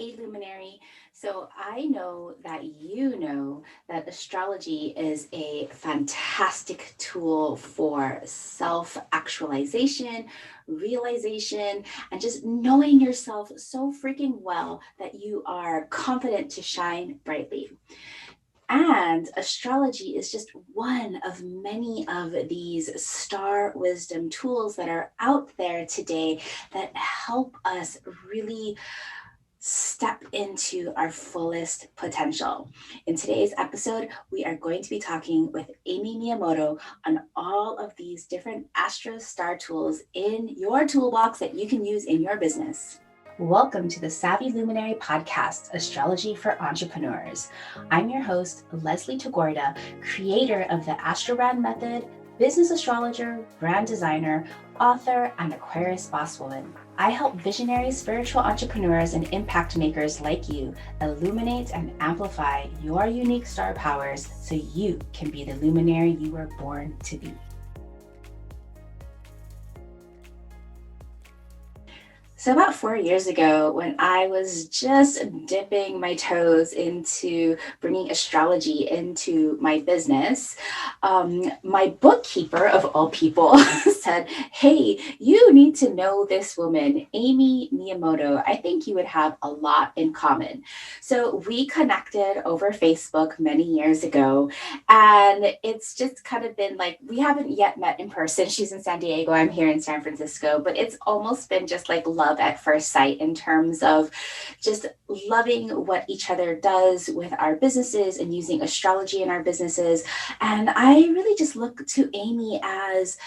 Hey Luminary. So I know that you know that astrology is a fantastic tool for self actualization, realization, and just knowing yourself so freaking well that you are confident to shine brightly. And astrology is just one of many of these star wisdom tools that are out there today that help us really step into our fullest potential. In today's episode, we are going to be talking with Aime Miyamoto on all of these different astro star tools in your toolbox that you can use in your business. Welcome to the Savvy Luminary podcast, Astrology for Entrepreneurs. I'm your host, Leslie Tagorda, creator of the Astrobrand Method, business astrologer, brand designer, author, and Aquarius boss woman. I help visionary spiritual entrepreneurs and impact makers like you illuminate and amplify your unique star powers so you can be the luminary you were born to be. So about 4 years ago, when I was just dipping my toes into bringing astrology into my business, my bookkeeper of all people said, "Hey, you need to know this woman, Aime Miyamoto. I think you would have a lot in common." So we connected over Facebook many years ago, and it's just kind of been like, we haven't yet met in person. She's in San Diego, I'm here in San Francisco, but it's almost been just like love at first sight in terms of just loving what each other does with our businesses and using astrology in our businesses. And I really just look to Aime as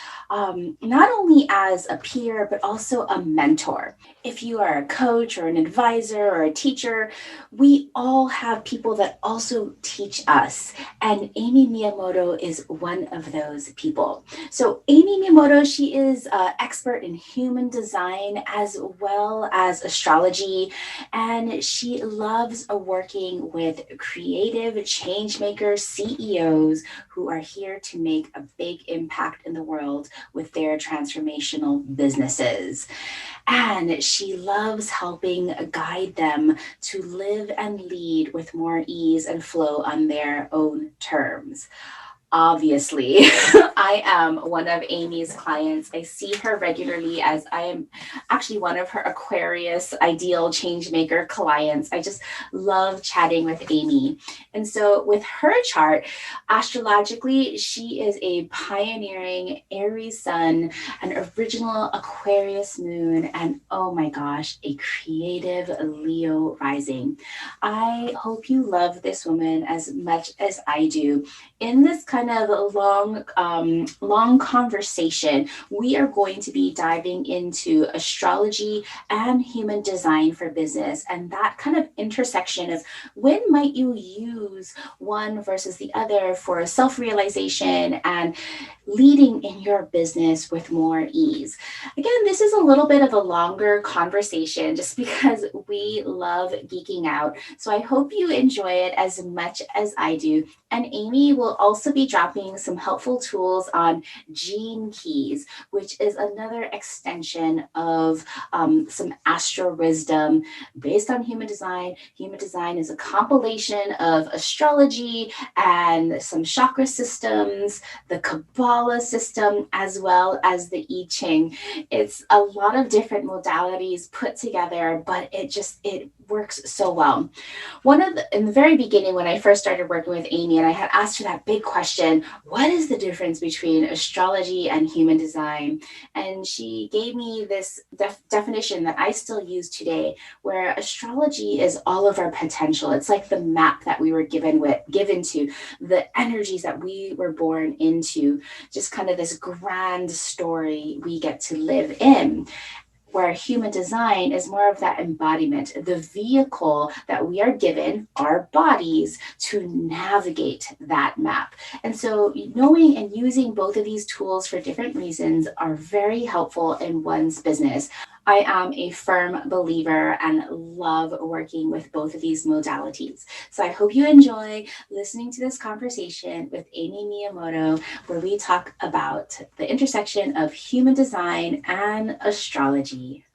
not only as a peer, but also a mentor. If you are a coach or an advisor or a teacher, we all have people that also teach us. And Aime Miyamoto is one of those people. So Aime Miyamoto, she is an expert in human design as well as astrology. And she loves working with creative change makers, CEOs who are here to make a big impact in the world with their transformational businesses. And she loves helping guide them to live and lead with more ease and flow on their own terms. Obviously, I am one of Amy's clients. I see her regularly as I am actually one of her Aquarius ideal change maker clients. I just love chatting with Amy. And so with her chart, astrologically, she is a pioneering Aries sun, an original Aquarius moon, and oh my gosh, a creative Leo rising. I hope you love this woman as much as I do. In this kind of long conversation, we are going to be diving into astrology and human design for business, and that kind of intersection of when might you use one versus the other for self-realization and leading in your business with more ease. Again, this is a little bit of a longer conversation just because we love geeking out. So I hope you enjoy it as much as I do. And Amy will also be dropping some helpful tools on gene keys, which is another extension of some astro wisdom based on human design. Human design is a compilation of astrology and some chakra systems, the Kabbalah system, as well as the I Ching. It's a lot of different modalities put together, but it works so well. In the very beginning, when I first started working with Amy, and I had asked her that big question, what is the difference between astrology and human design? And she gave me this definition that I still use today, where astrology is all of our potential. It's like the map that we were given to, the energies that we were born into, just kind of this grand story we get to live in, where human design is more of that embodiment, the vehicle that we are given, our bodies, to navigate that map. And so knowing and using both of these tools for different reasons are very helpful in one's business. I am a firm believer and love working with both of these modalities. So I hope you enjoy listening to this conversation with Aime Miyamoto, where we talk about the intersection of human design and astrology.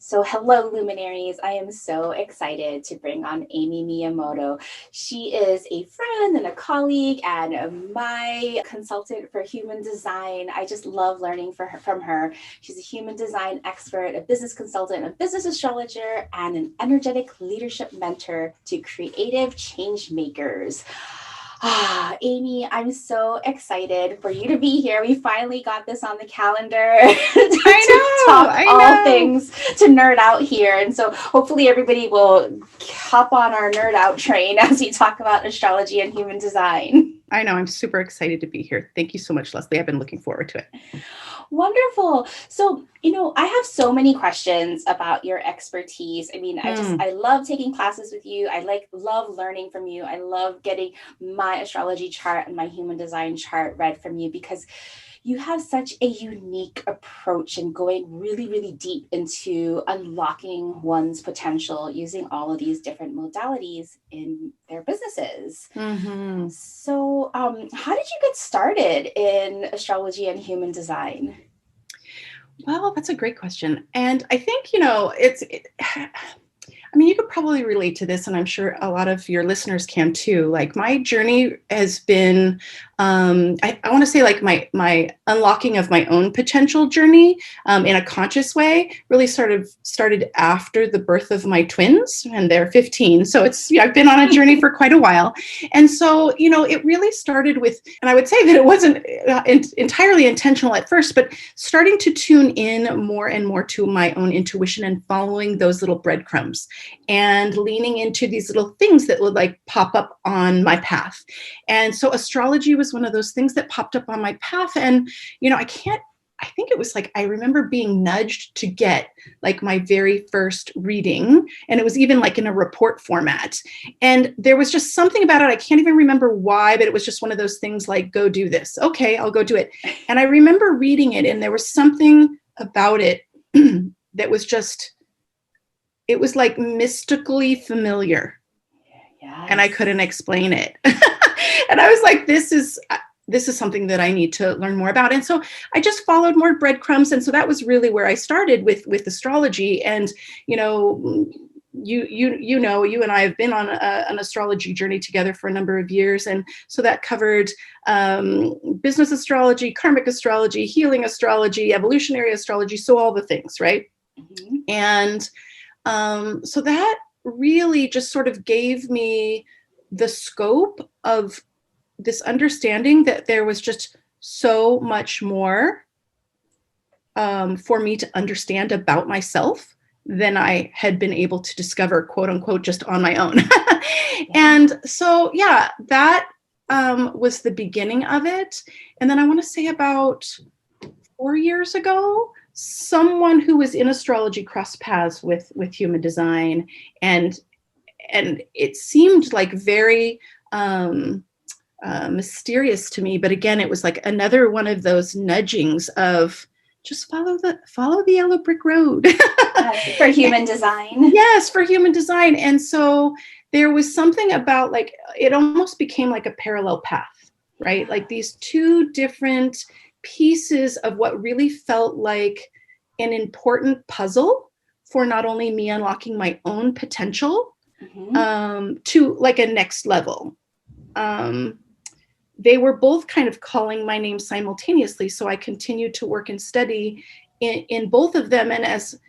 So, hello, luminaries. I am so excited to bring on Aime Miyamoto. She is a friend and a colleague and my consultant for human design. I just love learning from her. She's a human design expert, a business consultant, a business astrologer, and an energetic leadership mentor to creative change makers. Aime, I'm so excited for you to be here. We finally got this on the calendar to talk I all know. things to nerd out here. And so hopefully everybody will hop on our nerd out train as we talk about astrology and human design. I know. I'm super excited to be here. Thank you so much, Leslie. I've been looking forward to it. Wonderful. So, I have so many questions about your expertise. I mean, Hmm. I love taking classes with you. Love learning from you. I love getting my astrology chart and my human design chart read from you because you have such a unique approach and going really, really deep into unlocking one's potential using all of these different modalities in their businesses. Hmm. So, how did you get started in astrology and human design? Well, that's a great question. And I think, I mean, you could probably relate to this, and I'm sure a lot of your listeners can too. Like my journey has been, I want to say like my unlocking of my own potential journey in a conscious way really started after the birth of my twins, and they're 15. So I've been on a journey for quite a while, and so it really started with, and I would say that it wasn't entirely intentional at first, but starting to tune in more and more to my own intuition and following those little breadcrumbs and leaning into these little things that would like pop up on my path. And so astrology was one of those things that popped up on my path. And, I think it was like, I remember being nudged to get like my very first reading. And it was even like in a report format. And there was just something about it. I can't even remember why, but it was just one of those things like, go do this. Okay, I'll go do it. And I remember reading it, and there was something about it that was just, it was like mystically familiar, and I Yes. couldn't explain it. And I was like, this is something that I need to learn more about. And so I just followed more breadcrumbs. And so that was really where I started with astrology. And you know, you and I have been on an astrology journey together for a number of years, and so that covered business astrology, karmic astrology, healing astrology, evolutionary astrology, so all the things, right? Mhm. And so that really just sort of gave me the scope of this understanding that there was just so much more for me to understand about myself than I had been able to discover, quote unquote, just on my own. Yeah. And so, yeah, that was the beginning of it. And then I want to say about 4 years ago, someone who was in astrology crossed paths with human design, and it seemed like very mysterious to me. But again, it was like another one of those nudgings of just follow the yellow brick road. Yes. For human design. Yes, for human design. And so there was something about like it almost became like a parallel path, right? Yeah. Like these two different pieces of what really felt like an important puzzle for not only me unlocking my own potential Hmm. to like a next level. Um, they were both kind of calling my name simultaneously, so I continued to work and study in both of them. And as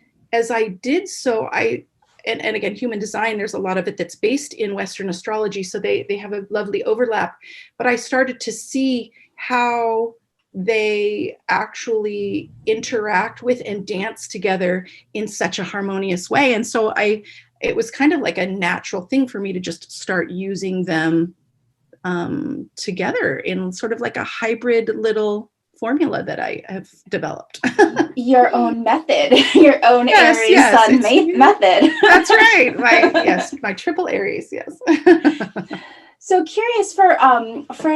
I did so, and again, human design, there's a lot of it that's based in Western astrology, so they have a lovely overlap. But I started to see how they actually interact with and dance together in such a harmonious way. And so it was kind of like a natural thing for me to just start using them together in sort of like a hybrid little formula that I have developed. Your own method, your own Yes, Aries yes, Sun it's method. that's right. My triple Aries. Yes. So curious for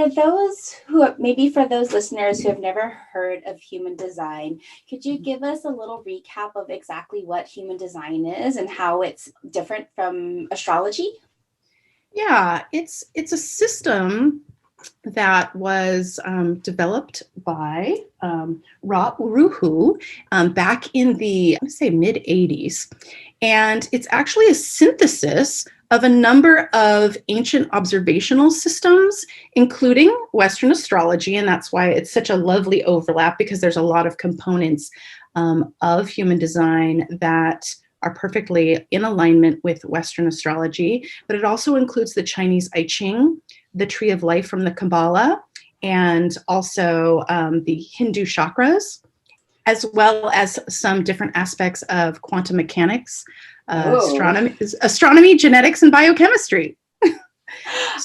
those who maybe for those listeners who have never heard of human design, could you give us a little recap of exactly what human design is and how it's different from astrology? Yeah, it's a system that was developed by Ruhu back in the, I would say, mid 80s. And it's actually a synthesis of a number of ancient observational systems, including Western astrology. And that's why it's such a lovely overlap, because there's a lot of components of human design that are perfectly in alignment with Western astrology. But it also includes the Chinese I Ching, the Tree of Life from the Kabbalah, and also the Hindu chakras, as well as some different aspects of quantum mechanics, Oh, astronomy, genetics, and biochemistry. oh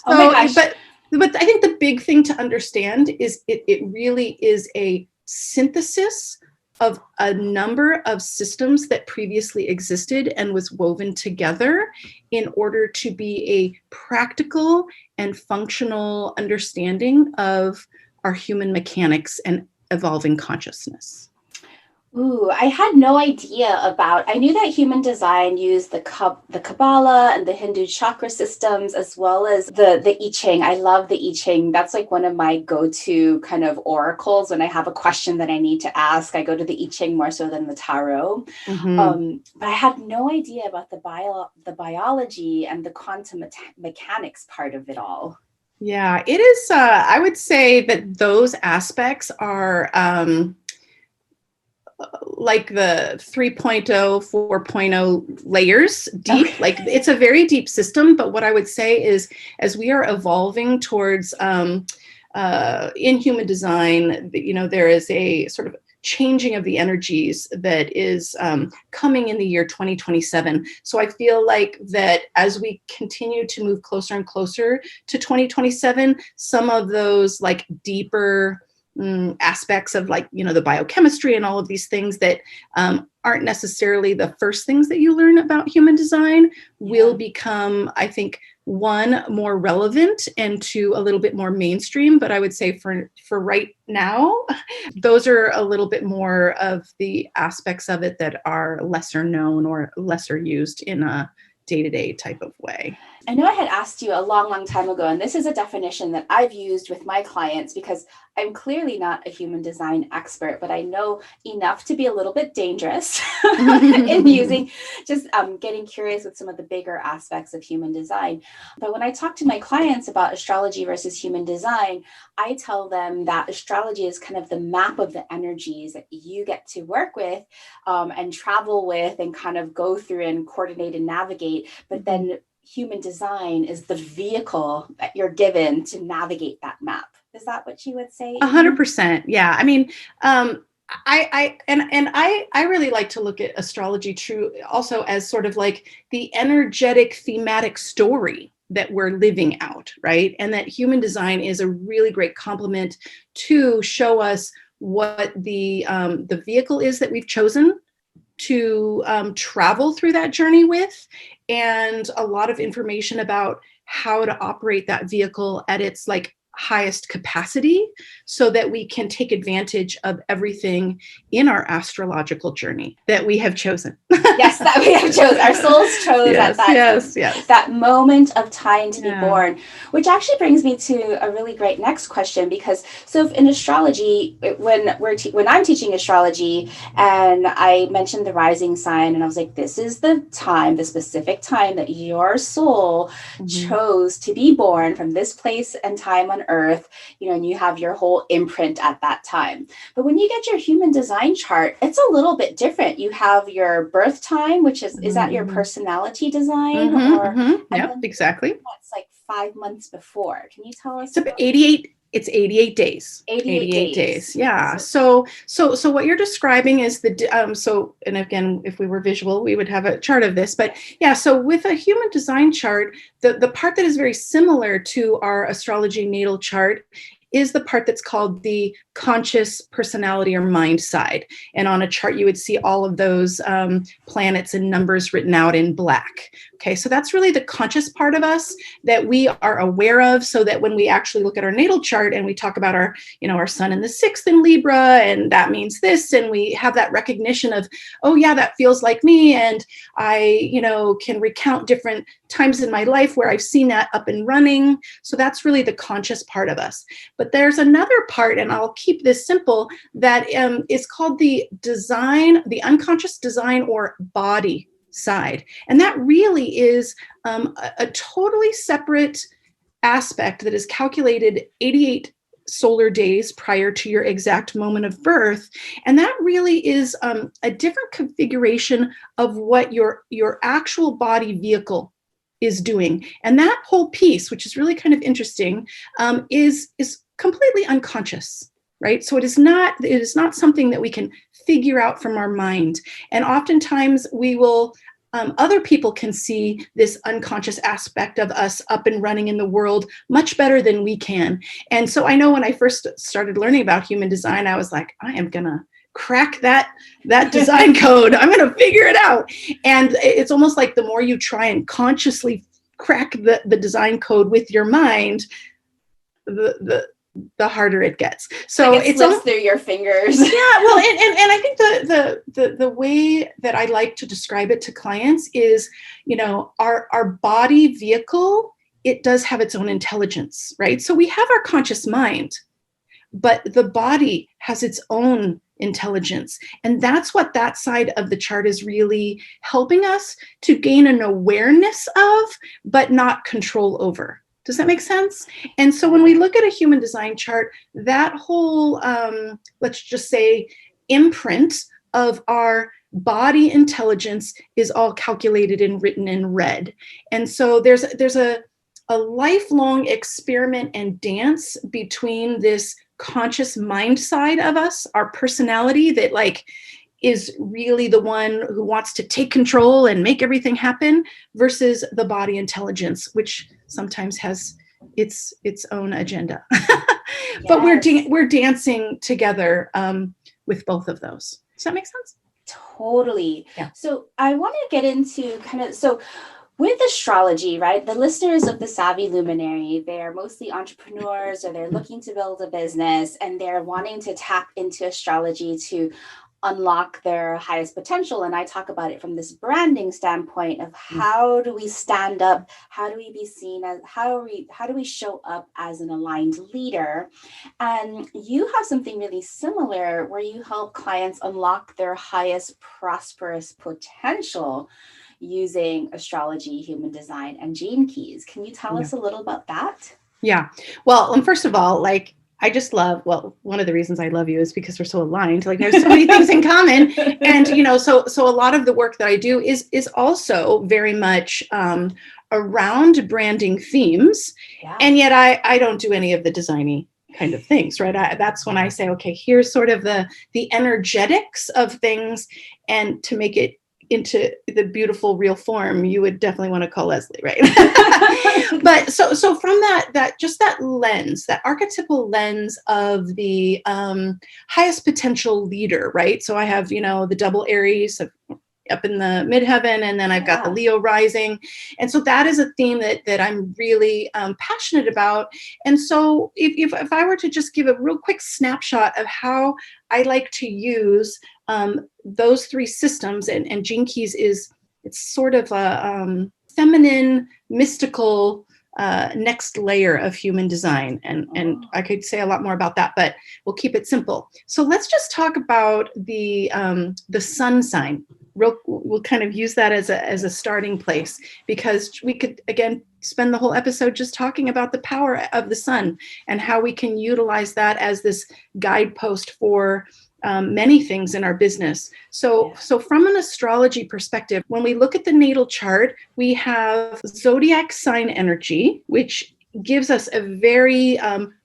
my So, gosh. but I think the big thing to understand is it really is a synthesis of a number of systems that previously existed and was woven together in order to be a practical and functional understanding of our human mechanics and evolving consciousness. Ooh, I had no idea about. I knew that human design used the Kabbalah and the Hindu chakra systems, as well as the I Ching. I love the I Ching. That's like one of my go-to kind of oracles when I have a question that I need to ask. I go to the I Ching more so than the tarot. Mm-hmm. But I had no idea about the biology and the quantum mechanics part of it all. Yeah, it is. I would say that those aspects are like the 3.0, 4.0 layers deep. Okay. Like it's a very deep system. But what I would say is, as we are evolving towards in human design, there is a sort of changing of the energies that is coming in the year 2027. So I feel like that as we continue to move closer and closer to 2027, some of those like deeper aspects of like, the biochemistry and all of these things that aren't necessarily the first things that you learn about human design will Yeah. become, I think, one, more relevant, and two, a little bit more mainstream. But I would say for right now, those are a little bit more of the aspects of it that are lesser known or lesser used in a day-to-day type of way. I know I had asked you a long, long time ago, and this is a definition that I've used with my clients because I'm clearly not a human design expert, but I know enough to be a little bit dangerous in using just getting curious with some of the bigger aspects of human design. But when I talk to my clients about astrology versus human design, I tell them that astrology is kind of the map of the energies that you get to work with and travel with and kind of go through and coordinate and navigate. But then human design is the vehicle that you're given to navigate that map. Is that what you would say, hundred Aime? percent. Yeah. I mean, I really like to look at astrology true also as sort of like the energetic thematic story that we're living out, right? And that human design is a really great complement to show us what the vehicle is that we've chosen to travel through that journey with, and a lot of information about how to operate that vehicle at its like highest capacity so that we can take advantage of everything in our astrological journey that we have chosen. Yes, that we have chose. Our souls chose at Yes, that yes, yes. that moment of time to be Yeah. born, which actually brings me to a really great next question. Because so in astrology, when I'm teaching astrology, and I mentioned the rising sign, and I was like, this is the time, the specific time that your soul Mm-hmm. chose to be born from this place and time on Earth. And you have your whole imprint at that time. But when you get your human design chart, it's a little bit different. You have your birth time, which is that your Mm-hmm. personality design, Mm-hmm. or Mm-hmm. and Yep, then exactly. that's like 5 months before. Can you tell us It's about 88. It's 88 days. 88 88 days. days? Yeah. So So what you're describing is so, and again, if we were visual, we would have a chart of this. But yes. yeah, so with a human design chart, the part that is very similar to our astrology natal chart is the part that's called the conscious personality or mind side. And on a chart, you would see all of those planets and numbers written out in black. Okay, so that's really the conscious part of us that we are aware of, so that when we actually look at our natal chart and we talk about our, our sun in the 6th in Libra, and that means this, and we have that recognition of, oh yeah, that feels like me, and I, can recount different times in my life where I've seen that up and running. So that's really the conscious part of us. But there's another part, and I'll keep this simple, that is called the design, the unconscious design or body side. And that really is a totally separate aspect that is calculated 88 solar days prior to your exact moment of birth. And that really is a different configuration of what your actual body vehicle is doing. And that whole piece, which is really kind of interesting, is completely unconscious. Right? So it is not something that we can figure out from our mind. And oftentimes we will, other people can see this unconscious aspect of us up and running in the world much better than we can. And so I know when I first started learning about human design, I was like, I am going to crack that design code. I'm going to figure it out. And it's almost like the more you try and consciously crack the design code with your mind, the harder it gets. So like it slips through your fingers. Yeah, well, and I think the way that I like to describe it to clients is, our body vehicle, it does have its own intelligence, right? So we have our conscious mind, but the body has its own intelligence. And that's what that side of the chart is really helping us to gain an awareness of, but not control over. Does that make sense? And so when we look at a human design chart, that whole, let's just say, imprint of our body intelligence is all calculated and written in red. And so there's a lifelong experiment and dance between this conscious mind side of us, our personality that is really the one who wants to take control and make everything happen, versus the body intelligence, which sometimes has its own agenda. Yes. But we're dancing together with both of those. Does that make sense? Totally. Yeah. So I want to get into so with astrology, right? The listeners of the Savvy Luminary, they're mostly entrepreneurs, or they're looking to build a business, and they're wanting to tap into astrology to unlock their highest potential. And I talk about it from this branding standpoint of how do we stand up? How do we be seen as, how do we show up as an aligned leader? And you have something really similar where you help clients unlock their highest prosperous potential using astrology, human design, and gene keys. Can you tell us a little about that? Yeah. Well, and first of all, I just love, one of the reasons I love you is because we're so aligned. There's so many things in common. And, so a lot of the work that I do is also very much around branding themes. Yeah. And yet I don't do any of the designy kind of things, right? That's when I say, okay, here's sort of the energetics of things, and to make it into the beautiful real form, you would definitely want to call Leslie, right? But so from that just that lens, that archetypal lens of the highest potential leader, right? So I have, the double Aries up in the midheaven, and then I've got the Leo rising. And so that is a theme that I'm really passionate about. And so if I were to just give a real quick snapshot of how I like to use those three systems, and Gene Keys it's sort of a feminine, mystical next layer of human design. And I could say a lot more about that, but we'll keep it simple. So let's just talk about the sun sign. We'll kind of use that as a starting place, because we could, again, spend the whole episode just talking about the power of the sun and how we can utilize that as this guidepost for many things in our business. So from an astrology perspective, when we look at the natal chart, we have zodiac sign energy, which gives us a very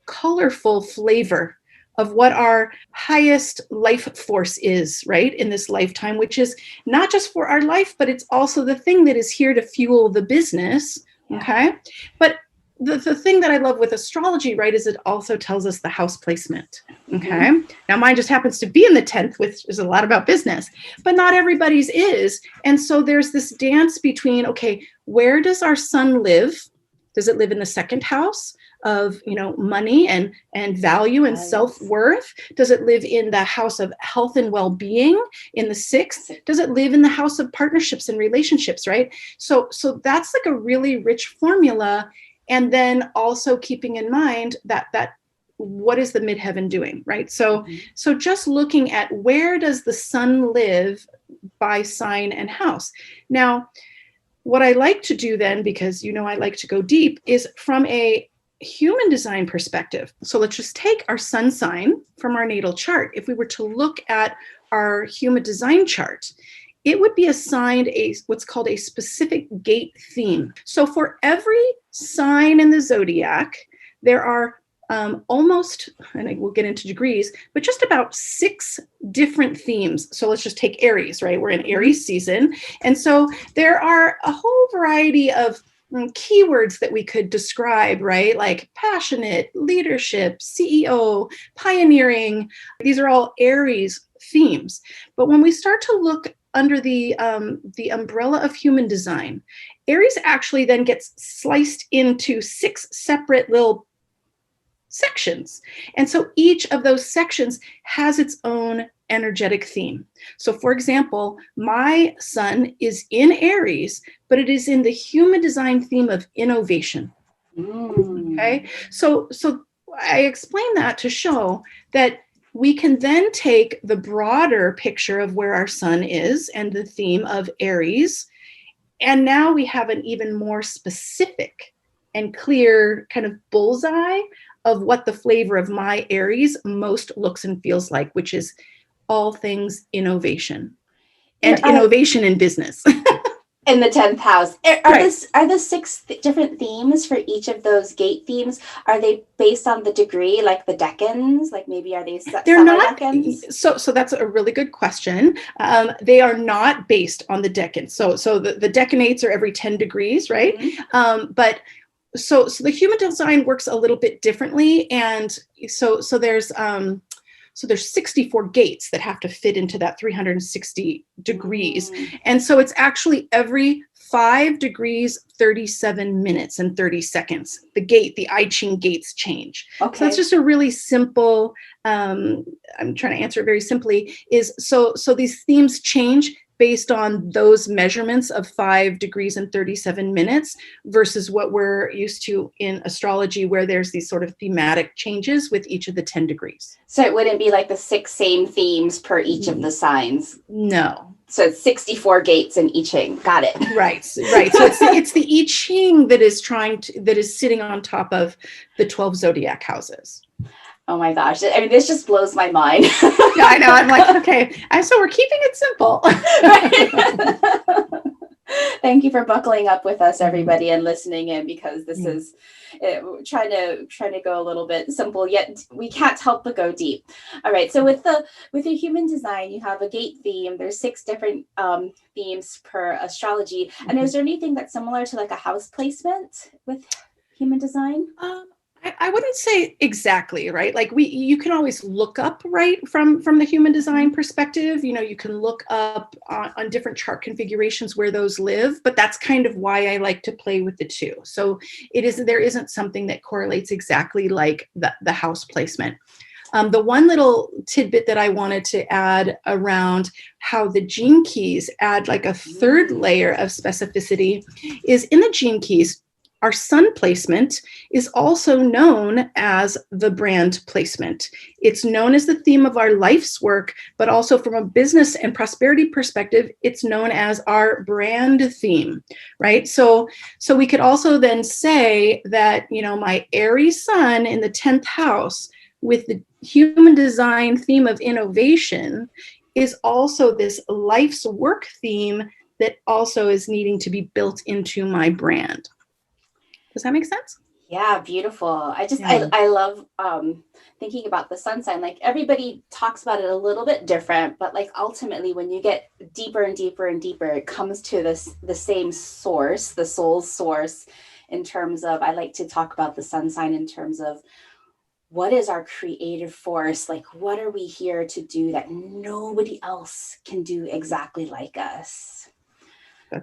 colorful flavor of what our highest life force is, right, in this lifetime, which is not just for our life, but it's also the thing that is here to fuel the business, okay? But the thing that I love with astrology, right, is it also tells us the house placement. Okay. Mm-hmm. Now mine just happens to be in the 10th, which is a lot about business, but not everybody's is. And so there's this dance between, okay, where does our sun live? Does it live in the second house of, money and value and Yes. self-worth? Does it live in the house of health and well-being in the sixth? Does it live in the house of partnerships and relationships, right? So that's like a really rich formula. And then also keeping in mind that what is the midheaven doing, right? So Mm-hmm. so just looking at where does the sun live by sign and house. Now, what I like to do then, because I like to go deep, is from a human design perspective. So let's just take our sun sign from our natal chart. If we were to look at our human design chart, it would be assigned what's called a specific gate theme. So for every sign in the zodiac, there are almost, and we'll get into degrees, but just about 6 different themes. So let's just take Aries, right? We're in Aries season. And so there are a whole variety of keywords that we could describe, right? Like passionate, leadership, CEO, pioneering. These are all Aries themes. But when we start to look under the umbrella of human design, Aries actually then gets sliced into 6 separate little sections. And so each of those sections has its own energetic theme. So for example, my sun is in Aries, but it is in the human design theme of innovation. Mm. Okay. So I explain that to show that we can then take the broader picture of where our sun is and the theme of Aries. And now we have an even more specific and clear kind of bullseye of what the flavor of my Aries most looks and feels like, which is all things innovation and Are innovation in business. in the 10th house. Are Right. this are the 6 different themes for each of those gate themes? Are they based on the degree, like the decans? Like maybe are they They're not. semi-decans? So that's a really good question. They are not based on the decans. So the decanates are every 10 degrees, right? Mm-hmm. But so the human design works a little bit differently. And so there's 64 gates that have to fit into that 360 degrees. Mm. And so it's actually every 5 degrees, 37 minutes and 30 seconds. The I Ching gates change. So that's Okay. just a really simple, I'm trying to answer it very simply, is so these themes change based on those measurements of 5 degrees and 37 minutes versus what we're used to in astrology, where there's these sort of thematic changes with each of the 10 degrees. So it wouldn't be like the 6 same themes per each of the signs. No. So it's 64 gates in I Ching. Got it. Right. So it's the I Ching that is sitting on top of the 12 zodiac houses. Oh my gosh. I mean, this just blows my mind. Yeah, I know. I'm like, okay. So we're keeping it simple. Thank you for buckling up with us, everybody, and listening in, because this is trying to go a little bit simple, yet we can't help but go deep. All right. So with your human design, you have a gate theme. There's 6 different themes per astrology. And is there anything that's similar to like a house placement with human design? I wouldn't say exactly, right? Like you can always look up, right, from the human design perspective. You can look up on different chart configurations where those live, but that's kind of why I like to play with the two. So there isn't something that correlates exactly like the house placement. The one little tidbit that I wanted to add around how the gene keys add like a third layer of specificity is in the gene keys. Our sun placement is also known as the brand placement. It's known as the theme of our life's work, but also from a business and prosperity perspective, it's known as our brand theme, right? So we could also then say that, my Aries sun in the 10th house with the human design theme of innovation is also this life's work theme that also is needing to be built into my brand. Does that make sense? Yeah, beautiful. Yeah. I love thinking about the sun sign. Like everybody talks about it a little bit different, but like ultimately when you get deeper and deeper and deeper, it comes to the same source, the soul's source. in terms of, I like to talk about the sun sign in terms of what is our creative force? Like, what are we here to do that nobody else can do exactly like us?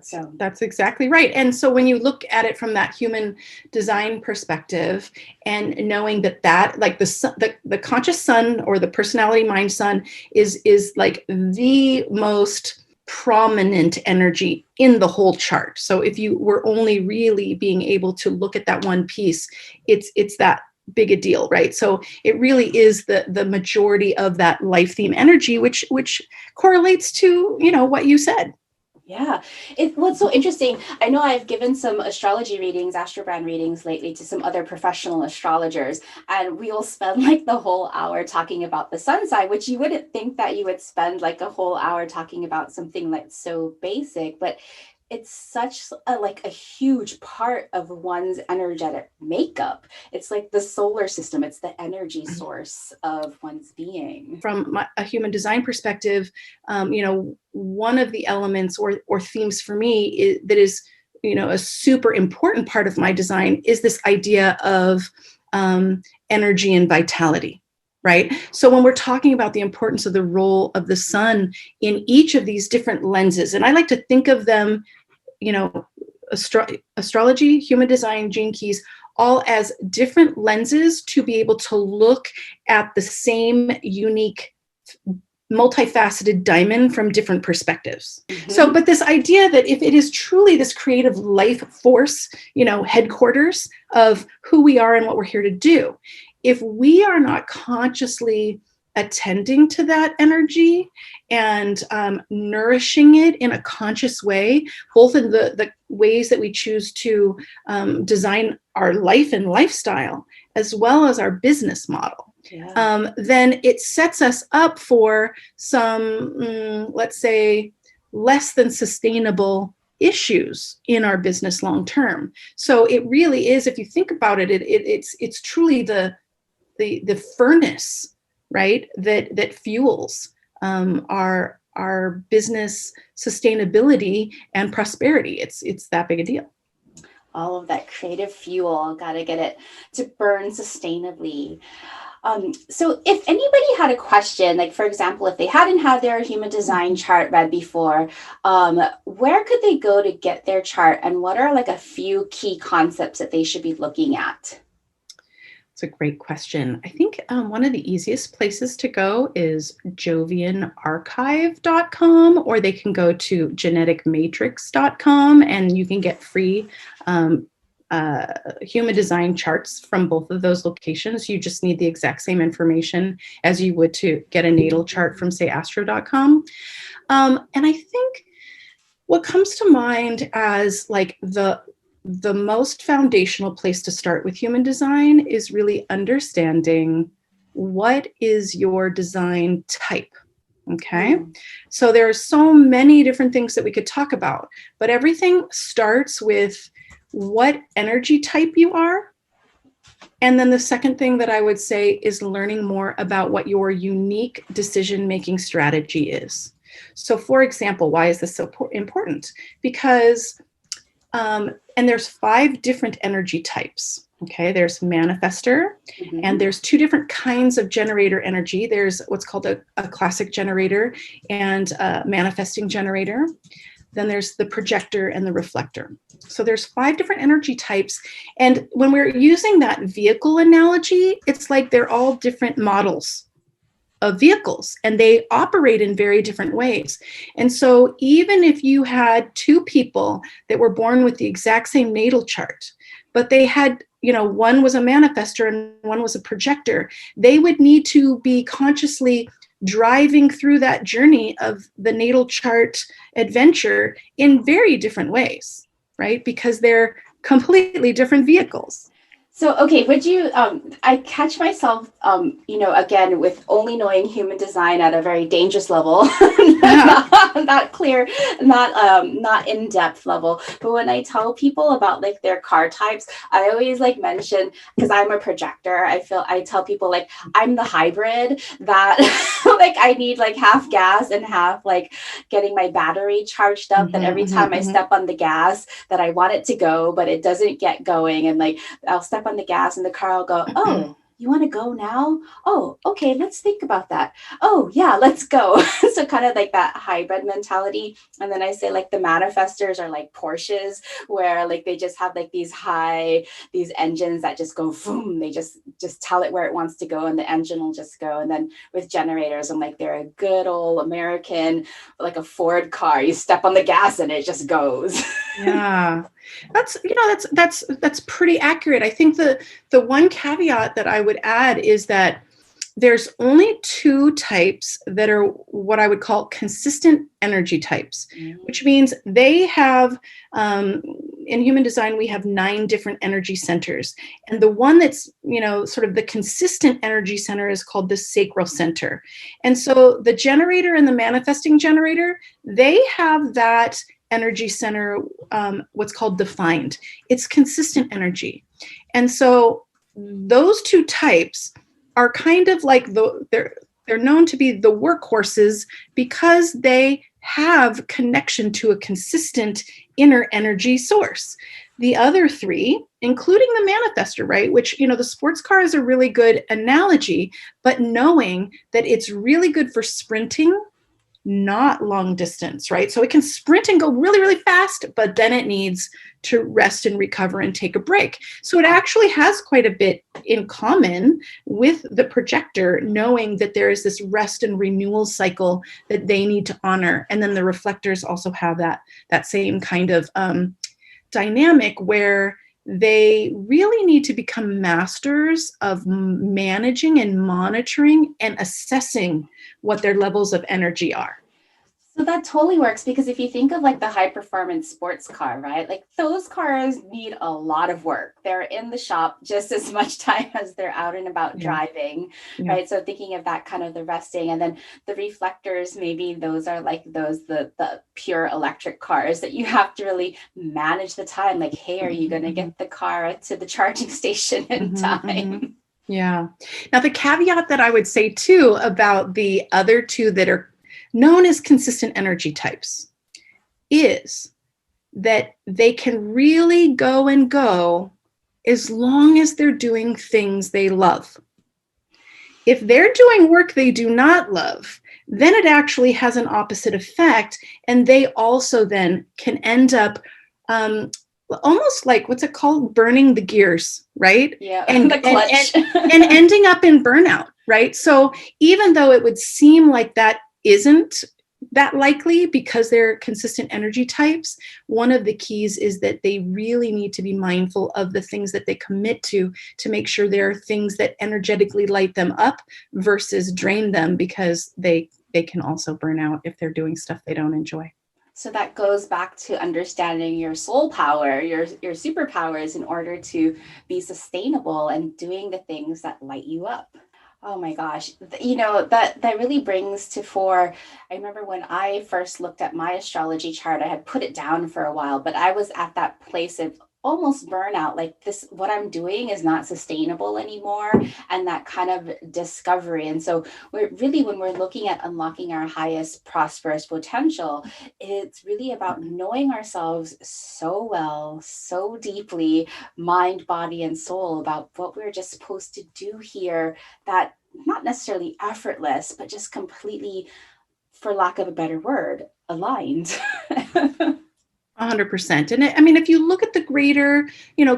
So, That's exactly right. And so when you look at it from that human design perspective, and knowing that like the conscious sun, or the personality mind sun, is like the most prominent energy in the whole chart. So if you were only really being able to look at that one piece, it's that big a deal, right? So it really is the majority of that life theme energy, which correlates to, what you said. yeah, what's so interesting, I know I've given some astrology readings, astrobrand readings lately to some other professional astrologers, and we'll spend like the whole hour talking about the sun sign, which you wouldn't think that you would spend like a whole hour talking about something like so basic, but it's such a huge part of one's energetic makeup. It's like the solar system, it's the energy source of one's being. From a human design perspective, one of the elements or themes for me that is, a super important part of my design is this idea of energy and vitality, right? So when we're talking about the importance of the role of the sun in each of these different lenses, and I like to think of them, astrology, human design, gene keys, all as different lenses to be able to look at the same unique, multifaceted diamond from different perspectives. Mm-hmm. So, but this idea that if it is truly this creative life force, headquarters of who we are and what we're here to do, if we are not consciously attending to that energy and nourishing it in a conscious way, both in the ways that we choose to design our life and lifestyle, as well as our business model, then it sets us up for some, let's say, less than sustainable issues in our business long term. So it really is, if you think about it, it's truly the furnace, right, that fuels our business sustainability and prosperity. It's that big a deal. All of that creative fuel, got to get it to burn sustainably. So if anybody had a question, like for example, if they hadn't had their human design chart read before, where could they go to get their chart, and what are like a few key concepts that they should be looking at? It's a great question. I think one of the easiest places to go is jovianarchive.com, or they can go to geneticmatrix.com, and you can get free human design charts from both of those locations. You just need the exact same information as you would to get a natal chart from, say, astro.com. And I think what comes to mind as like the most foundational place to start with human design is really understanding what is your design type. Okay. So there are so many different things that we could talk about, but everything starts with what energy type you are. And then the second thing that I would say is learning more about what your unique decision-making strategy is. So for example, why is this so important? Because and there's 5 different energy types. Okay, there's manifester, and there's 2 different kinds of generator energy. There's what's called a classic generator and a manifesting generator. Then there's the projector and the reflector. So there's 5 different energy types. And when we're using that vehicle analogy, it's like they're all different models of vehicles, and they operate in very different ways. And so even if you had 2 people that were born with the exact same natal chart, but they had, one was a manifestor and one was a projector, they would need to be consciously driving through that journey of the natal chart adventure in very different ways, right? Because they're completely different vehicles. So, okay, would you, I catch myself, again, with only knowing human design at a very dangerous level, not clear, not in-depth level. But when I tell people about like their car types, I always like mention, because I'm a projector, I tell people like I'm the hybrid that like I need like half gas and half like getting my battery charged up, that every time I step on the gas that I want it to go, but it doesn't get going. And like I'll step on the gas and the car will go, oh, you want to go now? Oh, okay, let's think about that. Oh, yeah, let's go. So kind of like that hybrid mentality. And then I say like the manifestors are like Porsches, where like they just have like these engines that just go boom. They just tell it where it wants to go, and the engine will just go. And then with generators, I'm like, they're a good old American, like a Ford car. You step on the gas and it just goes. Yeah, that's pretty accurate. I think the one caveat that I would add is that there's only two types that are what I would call consistent energy types, which means they have, in human design, we have 9 different energy centers. And the one that's, sort of the consistent energy center is called the sacral center. And so the generator and the manifesting generator, they have that energy center, what's called defined. It's consistent energy. And so those two types are kind of like they're known to be the workhorses because they have connection to a consistent inner energy source. The other 3, including the manifestor, right, which, the sports car is a really good analogy, but knowing that it's really good for sprinting, not long distance, right? So it can sprint and go really, really fast, but then it needs to rest and recover and take a break. So it actually has quite a bit in common with the projector, knowing that there is this rest and renewal cycle that they need to honor. And then the reflectors also have that same kind of dynamic where they really need to become masters of managing and monitoring and assessing what their levels of energy are. So that totally works, because if you think of like the high performance sports car, right? Like those cars need a lot of work. They're in the shop just as much time as they're out and about driving, right? So thinking of that kind of the resting, and then the reflectors, maybe those are like the pure electric cars that you have to really manage the time. Like, hey, are you going to get the car to the charging station in time? Yeah. Now, the caveat that I would say too about the other 2 that are known as consistent energy types is that they can really go and go as long as they're doing things they love. If they're doing work they do not love, then it actually has an opposite effect, and they also then can end up almost like, what's it called, burning the gears, right? Yeah, and the clutch. and ending up in burnout, right? So even though it would seem like that isn't that likely because they're consistent energy types, one of the keys is that they really need to be mindful of the things that they commit to make sure there are things that energetically light them up versus drain them, because they can also burn out if they're doing stuff they don't enjoy. So that goes back to understanding your soul power, your superpowers, in order to be sustainable and doing the things that light you up. Oh my gosh. That really brings to fore. I remember when I first looked at my astrology chart, I had put it down for a while, but I was at that place of almost burnout. Like, this, what I'm doing is not sustainable anymore. And that kind of discovery. And so when we're looking at unlocking our highest prosperous potential, it's really about knowing ourselves so well, so deeply, mind, body, and soul, about what we're just supposed to do here, that not necessarily effortless, but just completely, for lack of a better word, aligned. 100%. And I mean, if you look at the greater,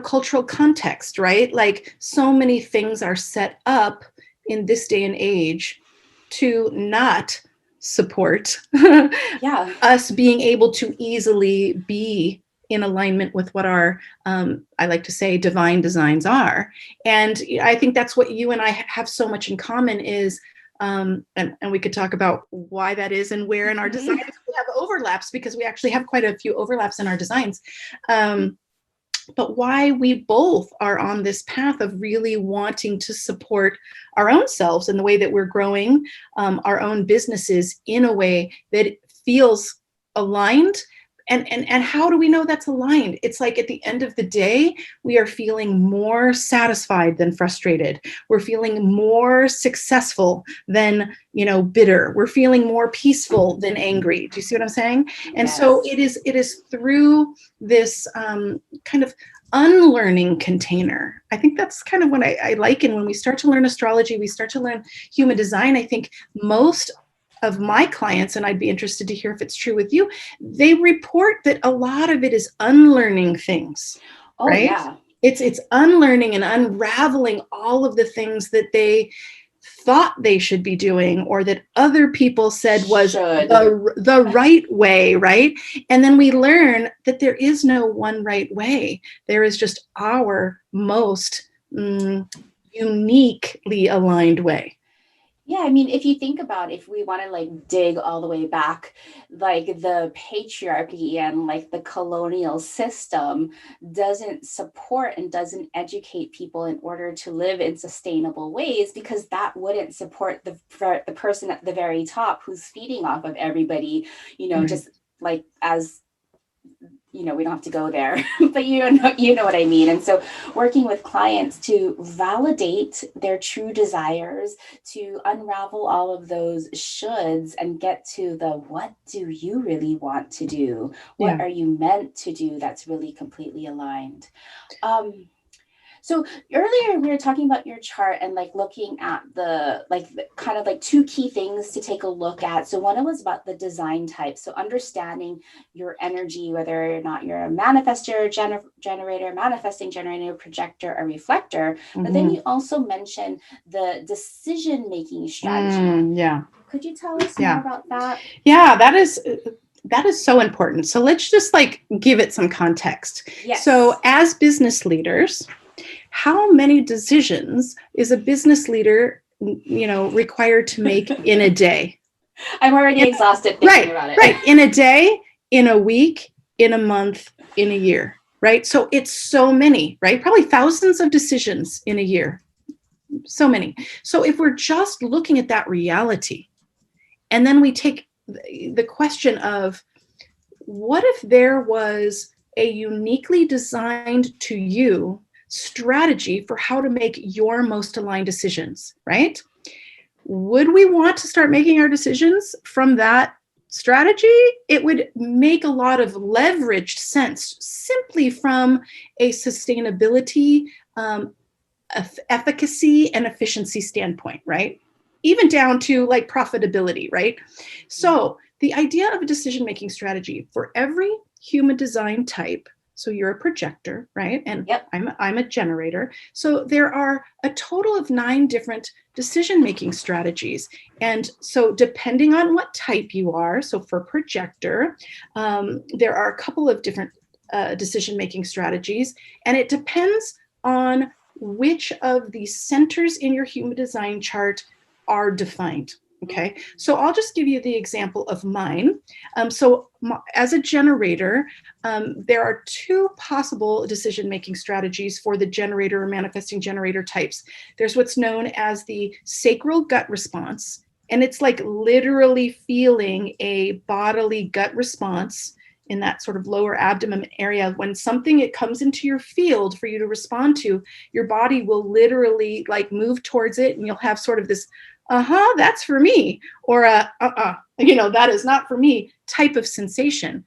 cultural context, right? Like, so many things are set up in this day and age to not support us being able to easily be in alignment with what our, I like to say, divine designs are. And I think that's what you and I have so much in common is, and we could talk about why that is and where in our designs we have overlaps, because we actually have quite a few overlaps in our designs. But why we both are on this path of really wanting to support our own selves in the way that we're growing our own businesses in a way that feels aligned And how do we know that's aligned? It's like at the end of the day, we are feeling more satisfied than frustrated. We're feeling more successful than, bitter. We're feeling more peaceful than angry. Do you see what I'm saying? And so Yes. it is through this kind of unlearning container. I think that's kind of what I liken when we start to learn astrology, we start to learn human design. I think most of my clients, and I'd be interested to hear if it's true with you, they report that a lot of it is unlearning things, Oh, right? yeah. It's unlearning and unraveling all of the things that they thought they should be doing or that other people said was Should. the right way, right? And then we learn that there is no one right way. There is just our most uniquely aligned way. Yeah, I mean, if you think about, if we want to like dig all the way back, like the patriarchy and like the colonial system doesn't support and doesn't educate people in order to live in sustainable ways, because that wouldn't support the person at the very top who's feeding off of everybody, Right. just like as we don't have to go there, but you know what I mean. And so working with clients to validate their true desires, to unravel all of those shoulds and get to the what do you really want to do? What Yeah. are you meant to do that's really completely aligned? So earlier we were talking about your chart and like looking at the kind of like two key things to take a look at. So one was about the design type. So understanding your energy, whether or not you're a manifester, generator, manifesting generator, projector, or reflector. But then Mm-hmm. you also mentioned the decision making strategy. Yeah. Could you tell us more Yeah. about that? Yeah, that is so important. So let's just like give it some context. So Yes. as business leaders, how many decisions is a business leader, required to make in a day? I'm already In, exhausted thinking right, about it. right. In a day, in a week, in a month, in a year, right? So it's so many, right? Probably thousands of decisions in a year. So many. So if we're just looking at that reality, and then we take the question of what if there was a uniquely designed to you strategy for how to make your most aligned decisions, right? Would we want to start making our decisions from that strategy? It would make a lot of leveraged sense simply from a sustainability, efficacy, and efficiency standpoint, right? Even down to like profitability, right? So the idea of a decision-making strategy for every human design type. So you're a projector, right? And Yep. I'm a generator. So there are a total of 9 different decision-making strategies. And so depending on what type you are, so for projector, there are a couple of different decision-making strategies, and it depends on which of the centers in your human design chart are defined. Okay, so I'll just give you the example of mine. As a generator, there are 2 possible decision-making strategies for the generator or manifesting generator types. There's what's known as the sacral gut response, and it's like literally feeling a bodily gut response in that sort of lower abdomen area. When something it comes into your field for you to respond to, your body will literally like move towards it, and you'll have sort of this that's for me, or that is not for me type of sensation.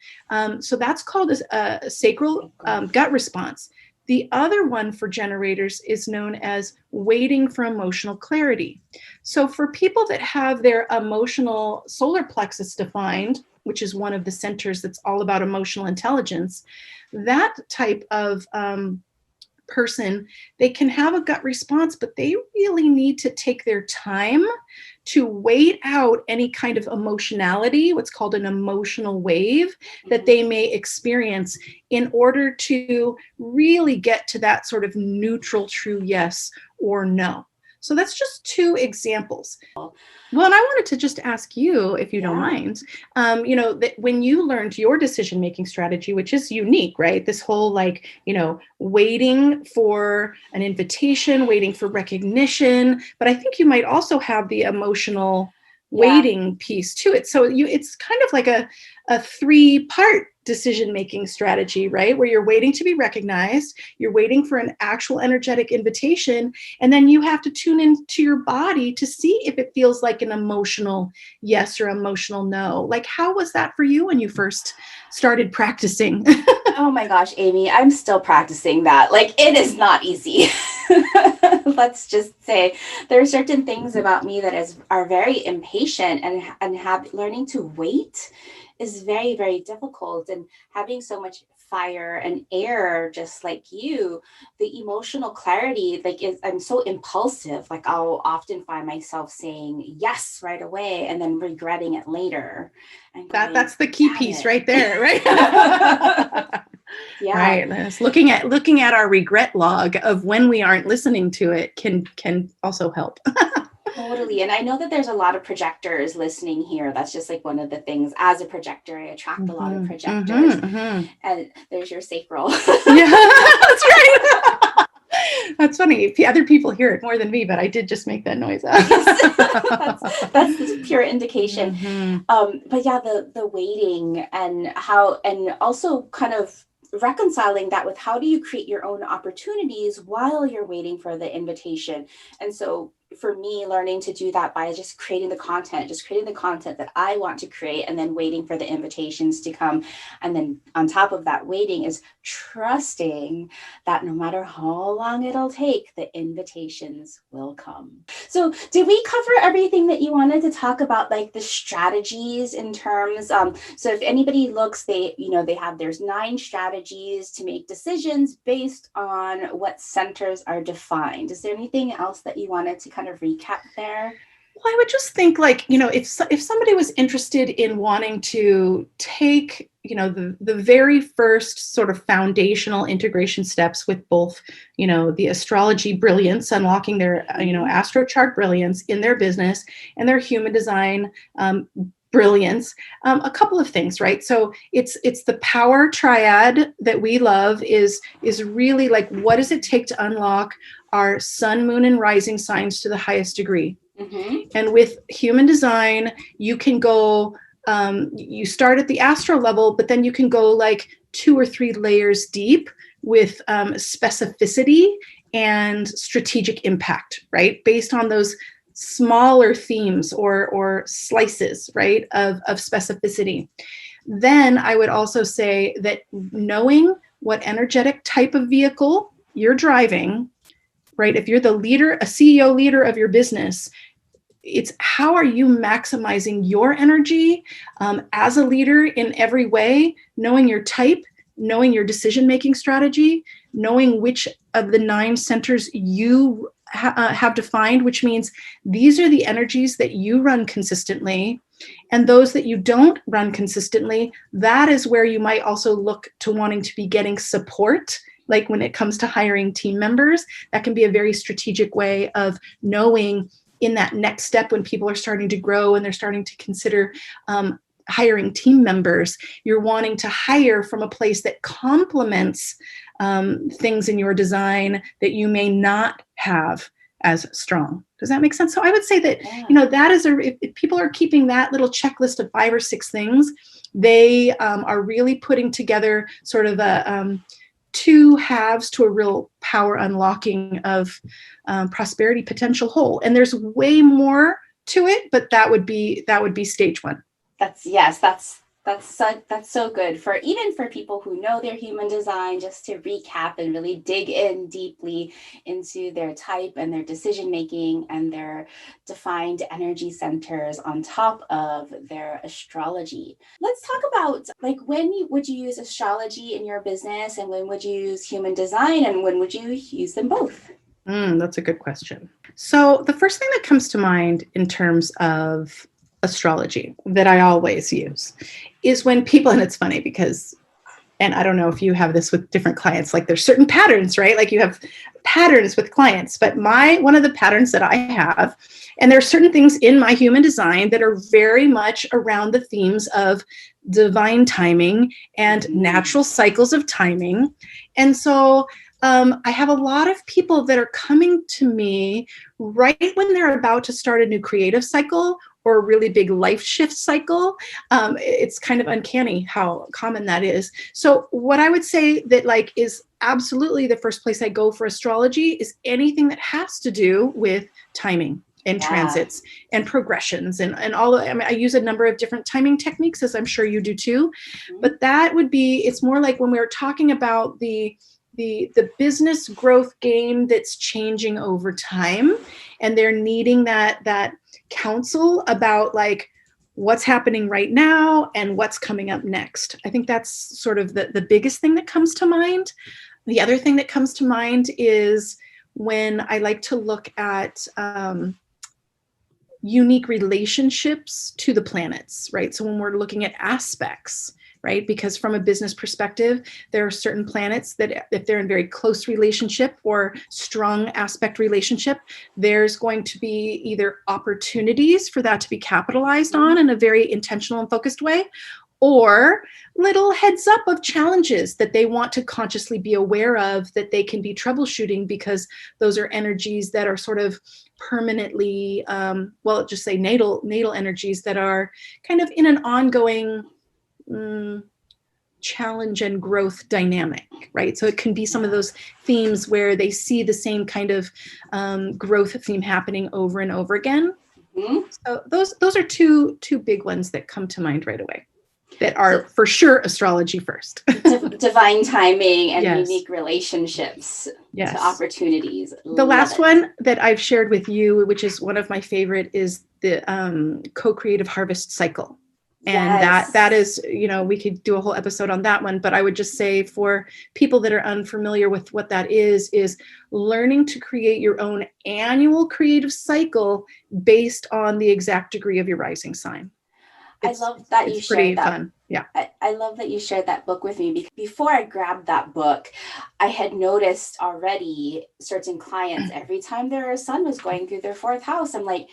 So that's called a sacral gut response. The other one for generators is known as waiting for emotional clarity. So for people that have their emotional solar plexus defined, which is one of the centers that's all about emotional intelligence, that type of person, they can have a gut response, but they really need to take their time to wait out any kind of emotionality, what's called an emotional wave, that they may experience in order to really get to that sort of neutral true yes or no. So that's just 2 examples. Well, and I wanted to just ask you, if you don't Yeah. mind, that when you learned your decision-making strategy, which is unique, right? This whole waiting for an invitation, waiting for recognition, but I think you might also have the emotional Yeah. waiting piece to it. So it's kind of like a 3-part decision-making strategy, right? Where you're waiting to be recognized, you're waiting for an actual energetic invitation, and then you have to tune into your body to see if it feels like an emotional yes or emotional no. Like, how was that for you when you first started practicing? Oh my gosh, Amy, I'm still practicing that. Like, it is not easy. Let's just say there are certain things about me that are very impatient, and have learning to wait is very, very difficult. And having so much fire and air, just like you, the emotional clarity, like, is I'm so impulsive. Like, I'll often find myself saying yes right away and then regretting it later and going, That's the key damn piece it. right there, right? Yeah. Right. Yes. Looking at our regret log of when we aren't listening to it can also help. Totally. And I know that there's a lot of projectors listening here. That's just like one of the things. As a projector, I attract a lot of Mm-hmm, projectors. mm-hmm, mm-hmm. And there's your safe roll. Yeah, that's right. That's funny. If other people hear it more than me, but I did just make that noise. Nice. That's the pure indication. Mm-hmm. But yeah, the waiting, and how, and also kind of reconciling that with how do you create your own opportunities while you're waiting for the invitation. And so for me, learning to do that by just creating the content that I want to create, and then waiting for the invitations to come. And then on top of that waiting is trusting that no matter how long it'll take, the invitations will come. So did we cover everything that you wanted to talk about, like the strategies in terms, so if anybody looks, they have, there's 9 strategies to make decisions based on what centers are defined. Is there anything else that you wanted to kind of recap there? Well, I would just think, like, if somebody was interested in wanting to take, the very first sort of foundational integration steps with both, the astrology brilliance, unlocking their, astro chart brilliance in their business, and their human design brilliance, a couple of things, right? So it's the power triad that we love is really like, what does it take to unlock our sun, moon, and rising signs to the highest degree? Mm-hmm. And with human design, you can go, you start at the astro level, but then you can go like 2 or 3 layers deep with specificity and strategic impact, right? Based on those smaller themes or slices, right, of specificity. Then I would also say that knowing what energetic type of vehicle you're driving, right? If you're the leader, a CEO leader of your business, it's how are you maximizing your energy as a leader in every way, knowing your type, knowing your decision-making strategy, knowing which of the 9 centers you have defined, which means these are the energies that you run consistently, and those that you don't run consistently, that is where you might also look to wanting to be getting support. Like when it comes to hiring team members, that can be a very strategic way of knowing in that next step when people are starting to grow and they're starting to consider hiring team members, you're wanting to hire from a place that complements things in your design that you may not have as strong. Does that make sense? So I would say that, that is if people are keeping that little checklist of 5 or 6 things, they are really putting together sort of a 2 halves to a real power unlocking of prosperity potential whole. And there's way more to it, but that would be stage 1. That's so good for even for people who know their human design, just to recap and really dig in deeply into their type and their decision making and their defined energy centers on top of their astrology. Let's talk about, like, would you use astrology in your business, and when would you use human design, and when would you use them both? That's a good question. So the first thing that comes to mind in terms of astrology that I always use is when people, and it's funny because, and I don't know if you have this with different clients, like there's certain patterns, right? Like you have patterns with clients, but one of the patterns that I have, and there are certain things in my human design that are very much around the themes of divine timing and natural cycles of timing. And so I have a lot of people that are coming to me right when they're about to start a new creative cycle, or a really big life shift cycle. It's kind of uncanny how common that is. So what I would say that like is absolutely the first place I go for astrology is anything that has to do with timing and Yeah. transits and progressions and all of, I mean, I use a number of different timing techniques, as I'm sure you do too. Mhm. But that would be, it's more like when we were talking about the business growth game that's changing over time, and they're needing that counsel about like what's happening right now and what's coming up next. I think that's sort of the biggest thing that comes to mind. The other thing that comes to mind is when I like to look at unique relationships to the planets, right? So when we're looking at aspects, right? Because from a business perspective, there are certain planets that if they're in very close relationship or strong aspect relationship, there's going to be either opportunities for that to be capitalized on in a very intentional and focused way, or little heads up of challenges that they want to consciously be aware of that they can be troubleshooting, because those are energies that are sort of permanently, well, just say natal energies that are kind of in an ongoing challenge and growth dynamic, right? So it can be some of those themes where they see the same kind of growth theme happening over and over again. Mhm. So those are two big ones that come to mind right away, that So are for sure astrology first. divine timing and Yes. unique relationships to Yes. opportunities. The Love last it. one that I've shared with you, which is one of my favorite, is the co-creative harvest cycle. And that Yes. is, we could do a whole episode on that one, but I would just say for people that are unfamiliar with what that is learning to create your own annual creative cycle based on the exact degree of your rising sign. I It's love that you it's shared pretty that. fun. Yeah. I love that you shared that book with me, because before I grabbed that book, I had noticed already certain clients, every time their son was going through their fourth house, I'm like,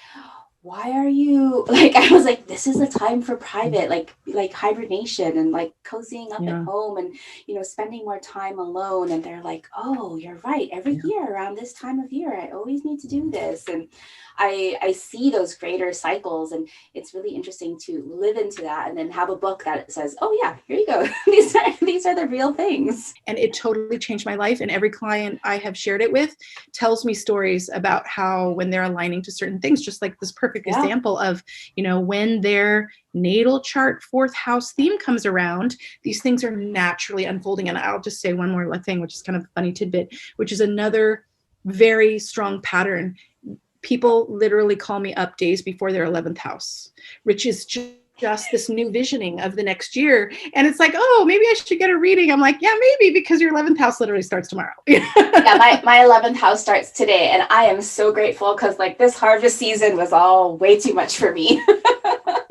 why are you like, I was like, this is a time for private, like hibernation and like cozying up at Yeah. home and spending more time alone. And they're like, oh, you're right, every Yeah. year around this time of year I always need to do this. And I see those greater cycles, and it's really interesting to live into that and then have a book that says, oh yeah, here you go. These are the real things. And it totally changed my life. And every client I have shared it with tells me stories about how when they're aligning to certain things, just like this perfect Yeah. example of, when their natal chart fourth house theme comes around, these things are naturally unfolding. And I'll just say one more thing, which is kind of a funny tidbit, which is another very strong pattern. People literally call me up days before their 11th house, which is just this new visioning of the next year. And it's like, oh, maybe I should get a reading. I'm like, yeah, maybe, because your 11th house literally starts tomorrow. Yeah, my 11th house starts today, and I am so grateful, because like this harvest season was all way too much for me.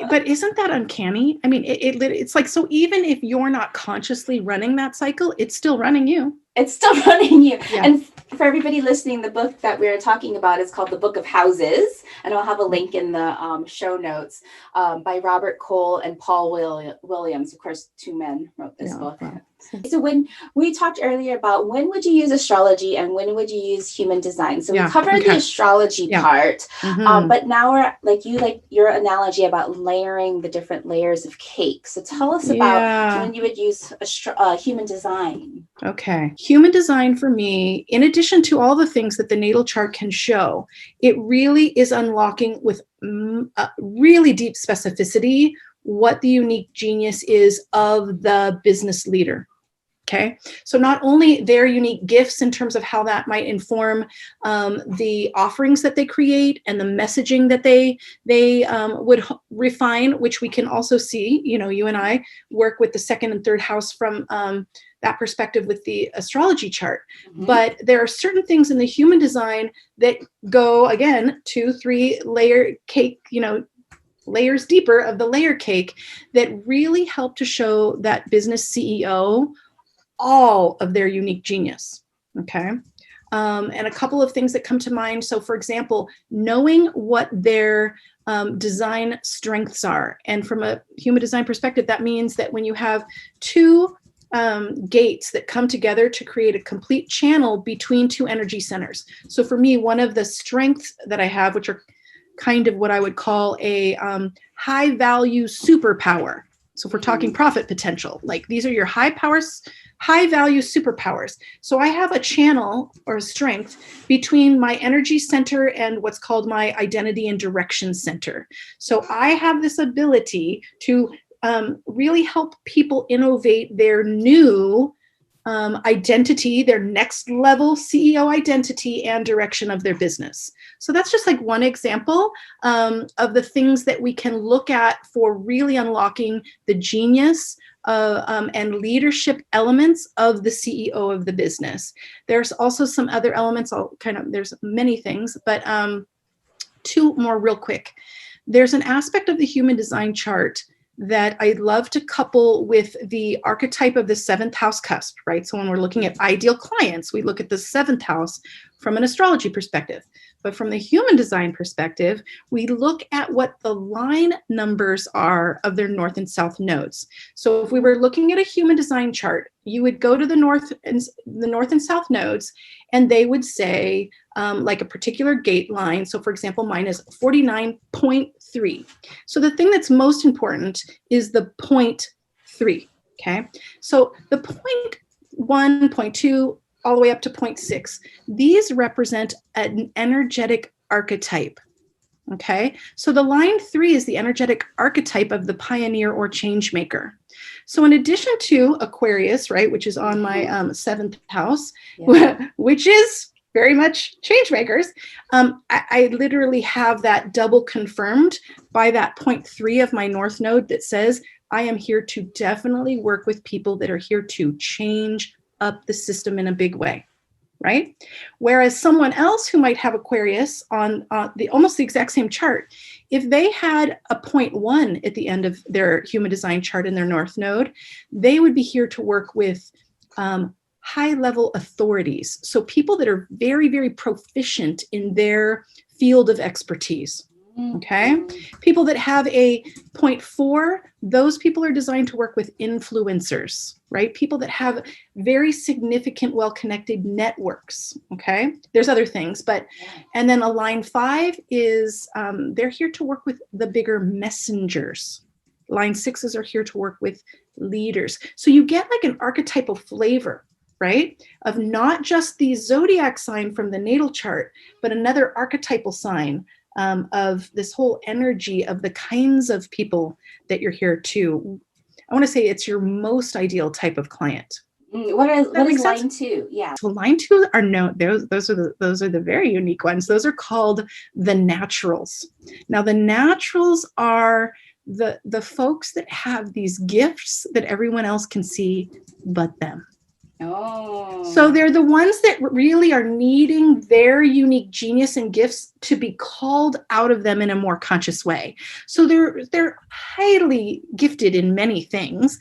But isn't that uncanny? I mean, it's like, so even if you're not consciously running that cycle, it's still running you. It's still running you. Yeah. And for everybody listening, the book that we're talking about is called The Book of Houses, and I'll have a link in the show notes, by Robert Cole and Paul Williams. Of course, two men wrote this book. Wow. So when we talked earlier about when would you use astrology and when would you use human design, so we covered the astrology part, but now we're like your analogy about layering the different layers of cake. So tell us about when you would use human design. Okay. Human design for me, in addition to all the things that the natal chart can show, it really is unlocking with really deep specificity what the unique genius is of the business leader. Okay. So not only their unique gifts in terms of how that might inform the offerings that they create and the messaging that they would refine, which we can also see, you and I work with the second and third house from that perspective with the astrology chart. Mm-hmm. But there are certain things in the human design that go, again, 2-3 layer cake, layers deeper of the layer cake, that really help to show that business CEO all of their unique genius. Okay. And a couple of things that come to mind. So for example, knowing what their design strengths are. And from a human design perspective, that means that when you have two gates that come together to create a complete channel between two energy centers. So for me, one of the strengths that I have, which are kind of what I would call a high value superpower. So if we're talking profit potential, like these are your high value superpowers. So I have a channel or a strength between my energy center and what's called my identity and direction center. So I have this ability to really help people innovate their new identity, their next level CEO identity and direction of their business. So that's just like one example of the things that we can look at for really unlocking the genius and leadership elements of the CEO of the business. There's also some other elements, there's many things, but two more real quick. There's an aspect of the human design chart that I love to couple with the archetype of the seventh house cusp, right? So when we're looking at ideal clients, we look at the seventh house from an astrology perspective. But from the human design perspective, we look at what the line numbers are of their north and south nodes. So if we were looking at a human design chart, you would go to the north and south nodes, and they would say like a particular gate line. So for example, mine is 49.3. So the thing that's most important is the 0.3. Okay. So the 0.1, 0.2, all the way up to 0.6. These represent an energetic archetype. Okay, so the line 3 is the energetic archetype of the pioneer or change maker. So in addition to Aquarius, right, which is on my seventh house, which is very much change makers, I literally have that double confirmed by that 0.3 of my north node that says, I am here to definitely work with people that are here to change up the system in a big way, right? Whereas someone else who might have Aquarius on the almost the exact same chart, if they had a 0.1 at the end of their human design chart in their north node, they would be here to work with high-level authorities. So people that are very, very proficient in their field of expertise. Okay. People that have a 0.4, those people are designed to work with influencers, right? People that have very significant, well-connected networks. Okay. There's other things, but, and then a line 5 is they're here to work with the bigger messengers. Line 6s are here to work with leaders. So you get like an archetypal flavor, right? Of not just the zodiac sign from the natal chart, but another archetypal sign of this whole energy of the kinds of people that you're here to. I want to say it's your most ideal type of client. What is line 2? Yeah. So line 2 are those are the very unique ones. Those are called the naturals. Now the naturals are the folks that have these gifts that everyone else can see but them. Oh. So they're the ones that really are needing their unique genius and gifts to be called out of them in a more conscious way. So they're highly gifted in many things,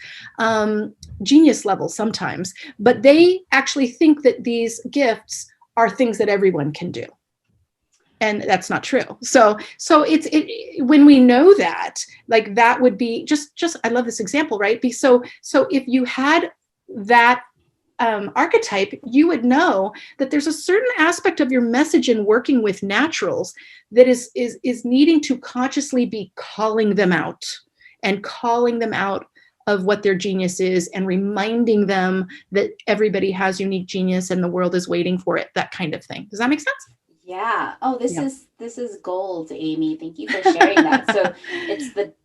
genius level sometimes, but they actually think that these gifts are things that everyone can do. And that's not true. So when we know that, like that would be just I love this example, right? So if you had that archetype, you would know that there's a certain aspect of your message in working with naturals that is needing to consciously be calling them out of what their genius is and reminding them that everybody has unique genius and the world is waiting for it, that kind of thing. Does that make sense? Yeah. Oh, this is gold, Amy. Thank you for sharing that. So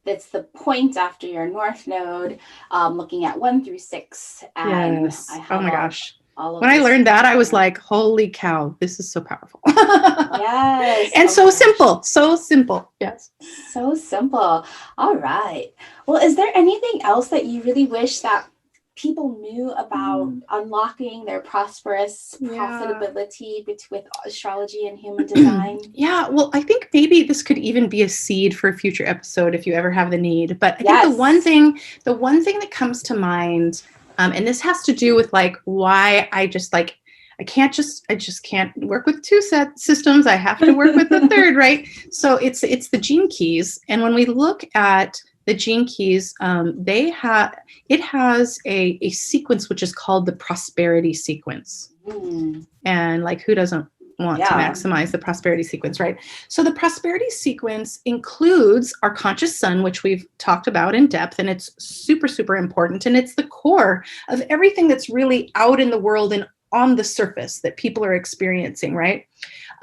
it's the point after your north node, looking at 1 through 6. And yes. Oh my gosh. When I learned that, I was like, holy cow, this is so powerful. Yes. And so simple. So simple. Yes. So simple. All right. Well, is there anything else that you really wish that people knew about unlocking their prosperous profitability with astrology and human design? Yeah, well, I think maybe this could even be a seed for a future episode if you ever have the need. But I think the one thing that comes to mind, and this has to do with like why I just can't work with two set systems. I have to work with the third, right? So it's the gene keys, and when we look at the gene keys, it has a sequence which is called the prosperity sequence. And like, who doesn't want to Yeah. maximize the prosperity sequence, right? So the prosperity sequence includes our conscious sun, which we've talked about in depth, and it's super, super important. And it's the core of everything that's really out in the world and on the surface that people are experiencing, right?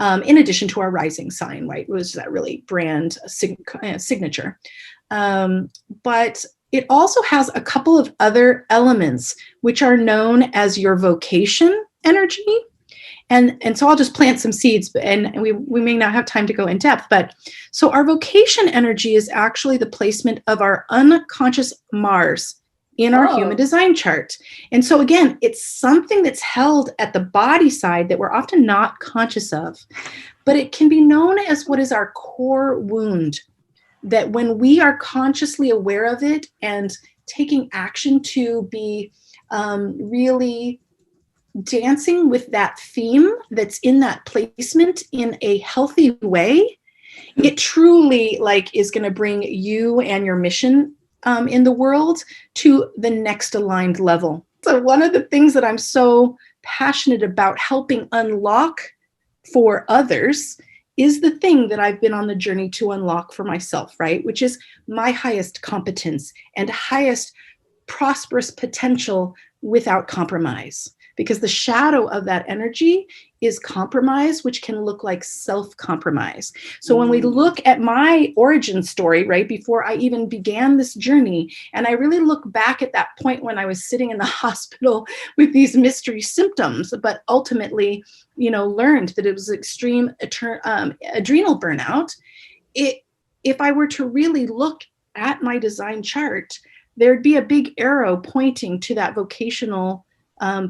In addition to our rising sign, right? Was that really brand signature. But it also has a couple of other elements, which are known as your vocation energy. And so I'll just plant some seeds, and we may not have time to go in depth, but so our vocation energy is actually the placement of our unconscious Mars in our human Oh, design chart. And so again, it's something that's held at the body side that we're often not conscious of, but it can be known as what is our core wound, that when we are consciously aware of it and taking action to be really dancing with that theme that's in that placement in a healthy way, it truly like is going to bring you and your mission in the world to the next aligned level. So one of the things that I'm so passionate about helping unlock for others is the thing that I've been on the journey to unlock for myself, right? Which is my highest competence and highest prosperous potential without compromise. Because the shadow of that energy is compromise, which can look like self-compromise. So when we mm, look at my origin story, right, before I even began this journey, and I really look back at that point when I was sitting in the hospital with these mystery symptoms, but ultimately, learned that it was extreme adrenal burnout. If I were to really look at my design chart, there'd be a big arrow pointing to that vocational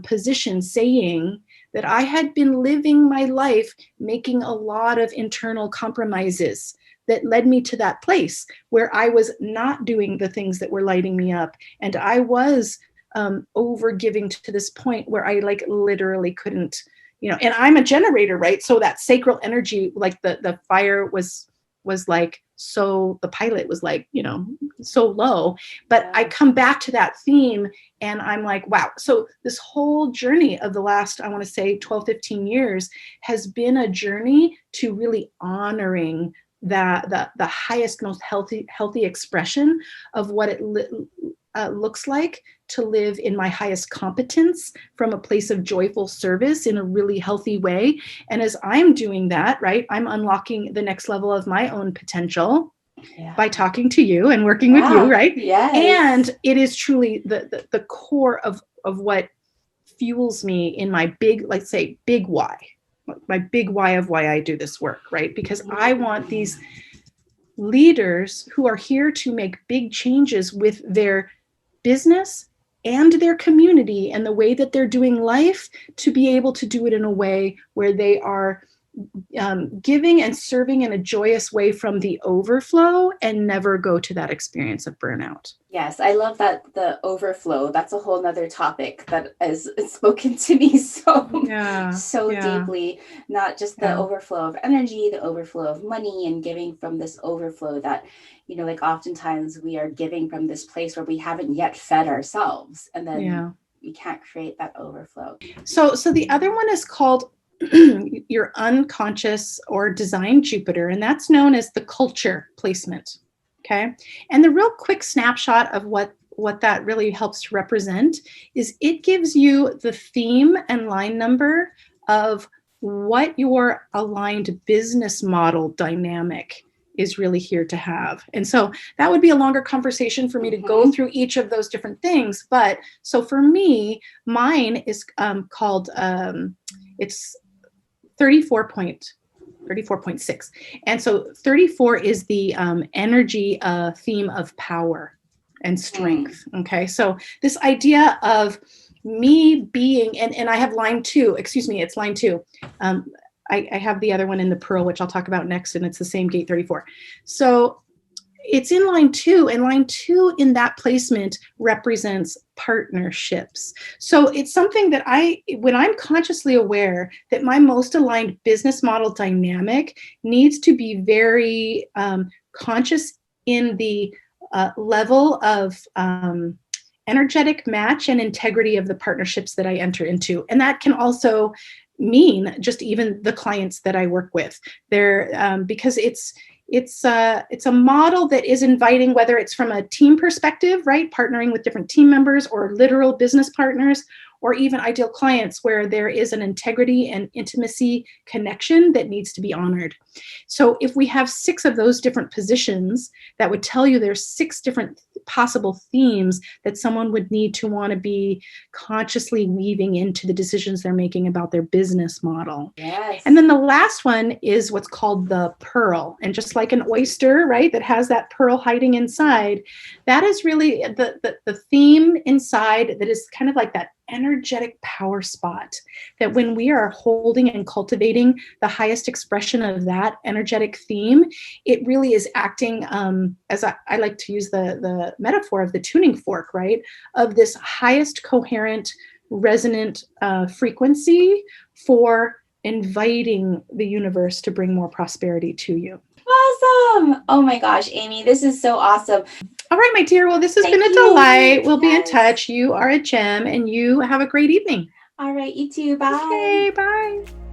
position, saying that I had been living my life making a lot of internal compromises that led me to that place where I was not doing the things that were lighting me up. And I was over giving to this point where I like literally couldn't, and I'm a generator, right? So that sacral energy, like the fire was like, so the pilot was like, so low. But I yeah. come back to that theme and I'm like, wow. So this whole journey of the last, I want to say 12, 15 years has been a journey to really honoring that the highest, most healthy expression of what it looks like to live in my highest competence from a place of joyful service in a really healthy way. And as I'm doing that, right, I'm unlocking the next level of my own potential Yeah. by talking to you and working with you, Yeah. right? Yes. And it is truly the core of what fuels me in my big, let's say, big why, my big why of why I do this work, right? Because I want these leaders who are here to make big changes with their business and their community and the way that they're doing life to be able to do it in a way where they are giving and serving in a joyous way from the overflow and never go to that experience of burnout. Yes, I love that the overflow. That's a whole nother topic that is spoken to me Yeah, so yeah, deeply. Not just the yeah, overflow of energy, the overflow of money, and giving from this overflow that, like oftentimes we are giving from this place where we haven't yet fed ourselves, and then yeah. we can't create that overflow. So the other one is called your unconscious or design Jupiter, and that's known as the culture placement. Okay. And the real quick snapshot of what that really helps to represent is it gives you the theme and line number of what your aligned business model dynamic is really here to have. And so that would be a longer conversation for me to go Mm-hmm. through each of those different things. But so for me, mine is called, it's 34.6. And so 34 is the energy theme of power and Mm. strength. Okay. So this idea of me being, and I have line two, excuse me, it's line two. Um, I have the other one in the Pearl, which I'll talk about next, and it's the same gate 34. So it's in line two, and line two in that placement represents partnerships. So it's something that when I'm consciously aware that my most aligned business model dynamic needs to be very conscious in the level of energetic match and integrity of the partnerships that I enter into. And that can also mean just even the clients that I work with. There, because it's a model that is inviting, whether it's from a team perspective, right, partnering with different team members, or literal business partners, or even ideal clients where there is an integrity and intimacy connection that needs to be honored. So if we have 6 of those different positions, that would tell you there's 6 different possible themes that someone would need to want to be consciously weaving into the decisions they're making about their business model. And Yes. then the last one is what's called the pearl. And just like an oyster, right, that has that pearl hiding inside, that is really the theme inside that is kind of like that energetic power spot, that when we are holding and cultivating the highest expression of that energetic theme, it really is acting, as I like to use the metaphor of the tuning fork, right, of this highest coherent resonant frequency for inviting the universe to bring more prosperity to you. Awesome. Oh my gosh, Amy, this is so awesome. All right, my dear. Well, this has been Thank a you. delight. We'll be in Yes. touch. You are a gem, and you have a great evening. All right, you too. Bye. Okay, bye.